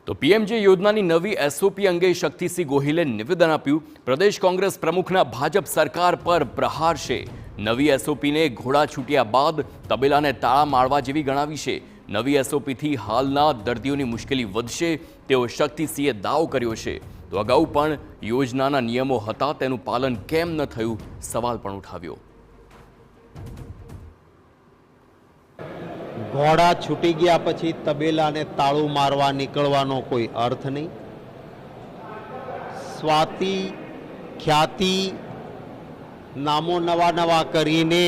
તો પીએમજે યોજનાની નવી એસઓપી અંગે શક્તિસિંહ ગોહિલે નિવેદન આપ્યું। પ્રદેશ કોંગ્રેસ પ્રમુખના ભાજપ સરકાર પર પ્રહાર છે। નવી એસઓપીને ઘોડા છૂટ્યા બાદ તબેલાને તાળા મારવા જેવી ગણાવી છે। નવી એસઓપીથી હાલના દર્દીઓની મુશ્કેલી વધશે તેવો શક્તિસિંહે દાવો કર્યો છે। તો અગાઉ પણ યોજનાના નિયમો હતા, તેનું પાલન કેમ ન થયું સવાલ પણ ઉઠાવ્યો। ઘોડા છૂટી ગયા પછી તબેલાને તાળું મારવા નીકળવાનો કોઈ અર્થ નહીં। સ્વાતિ ખ્યાતિ નામો નવા નવા કરીને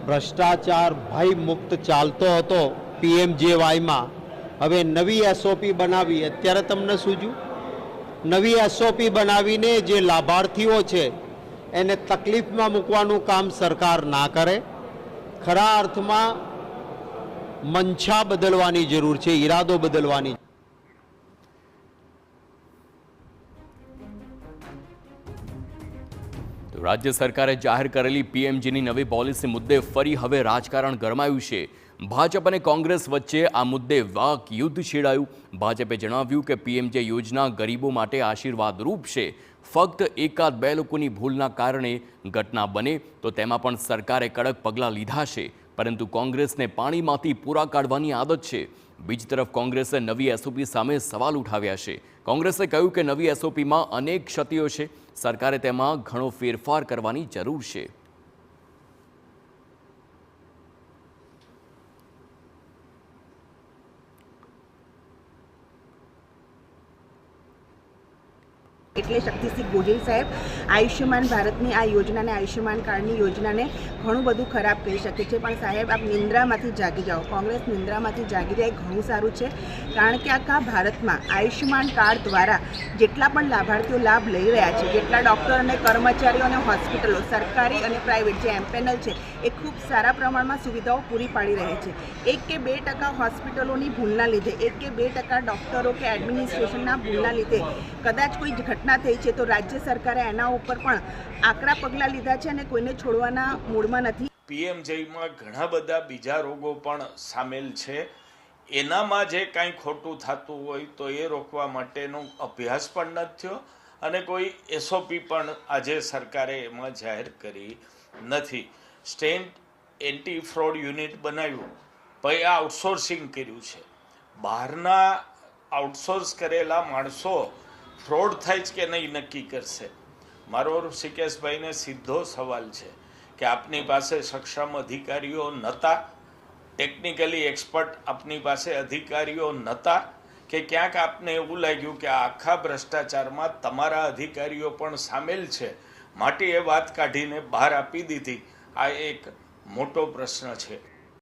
ભ્રષ્ટાચાર ભય મુક્ત ચાલતો હતો પીએમજેવાયમાં। હવે નવી એસઓપી બનાવી, અત્યારે તમને સૂઝ્યું? નવી એસઓપી બનાવીને જે લાભાર્થીઓ છે એને તકલીફમાં મૂકવાનું કામ સરકાર ના કરે। ખરા અર્થમાં મંશા બદલવાની જરૂર છે, ઈરાદો બદલવાની। તો રાજ્ય સરકારે જાહેર કરેલી પીએમજીની નવી પોલિસી મુદ્દે ફરી હવે રાજકારણ ગરમાયું છે। ભાજપ અને કોંગ્રેસ વચ્ચે આ મુદ્દે વાક યુદ્ધ છેડાયું। ભાજપે જણાવ્યું કે પીએમજે યોજના ગરીબો માટે આશીર્વાદરૂપ છે। ફક્ત એકાદ બે લોકોની ભૂલના કારણે ઘટના બને તો તેમાં પણ સરકારે કડક પગલાં લીધા છે, પરંતુ કોંગ્રેસને પાણીમાંથી પૂરા કાઢવાની આદત છે। બીજી તરફ કોંગ્રેસે નવી એસઓપી સામે સવાલ ઉઠાવ્યા છે। કોંગ્રેસે કહ્યું કે નવી એસઓપીમાં અનેક ક્ષતિઓ છે, સરકારે તેમાં ઘણો ફેરફાર કરવાની જરૂર છે। એટલે શક્તિસિંહ ગોહિલ સાહેબ આયુષ્યમાન ભારતની આ યોજનાને, આયુષ્યમાન કાર્ડની યોજનાને ઘણું બધું ખરાબ કહી શકે છે, પણ સાહેબ આપ નિંદ્રામાંથી જાગી જાઓ। કોંગ્રેસ નિંદ્રામાંથી જાગી જાય ઘણું સારું છે, કારણ કે આખા ભારતમાં આયુષ્યમાન કાર્ડ દ્વારા જેટલા પણ લાભાર્થીઓ લાભ લઈ રહ્યા છે, જેટલા ડૉક્ટર અને કર્મચારીઓ અને હોસ્પિટલો સરકારી અને પ્રાઇવેટ જે એમપેનલ છે એ ખૂબ સારા પ્રમાણમાં સુવિધાઓ પૂરી પાડી રહી છે। 1 કે 2% હોસ્પિટલોની ભૂલના લીધે, 1 કે 2% ડૉક્ટરો કે એડમિનિસ્ટ્રેશનના ભૂલના લીધે કદાચ કોઈ ઘટના થઈ છે તો રાજ્ય સરકારે એના ઉપર પણ આકરા પગલાં લીધા છે અને કોઈને છોડવાના મૂડમાં નથી। પીએમજેમાં ઘણા બધા બીજા રોગો પણ સામેલ છે। એનામાં જે કાંઈ ખોટું થતું હોય તો એ રોકવા માટેનો અભ્યાસ પણ નથી થયો અને કોઈ એસઓપી પણ આજે સરકારે એમાં જાહેર કરી નથી। સ્ટેટ એન્ટી ફ્રોડ યુનિટ બનાવ્યું, પછી આઉટસોર્સિંગ કર્યું છે। બહારના આઉટસોર્સ કરેલા માણસો ફ્રોડ થાય છે કે નહીં નક્કી કરશે। મારો ઋષિકેશભાઈને સીધો સવાલ છે કે આપની પાસે સક્ષમ અધિકારીઓ નહોતા, ટેકનિકલી એક્સપર્ટ આપની પાસે અધિકારીઓ નહોતા, કે ક્યાંક આપને એવું લાગ્યું કે આખા ભ્રષ્ટાચારમાં તમારા અધિકારીઓ પણ સામેલ છે, માટે એ વાત કાઢીને બહાર આપી દીધી? આ એક મોટો પ્રશ્ન છે।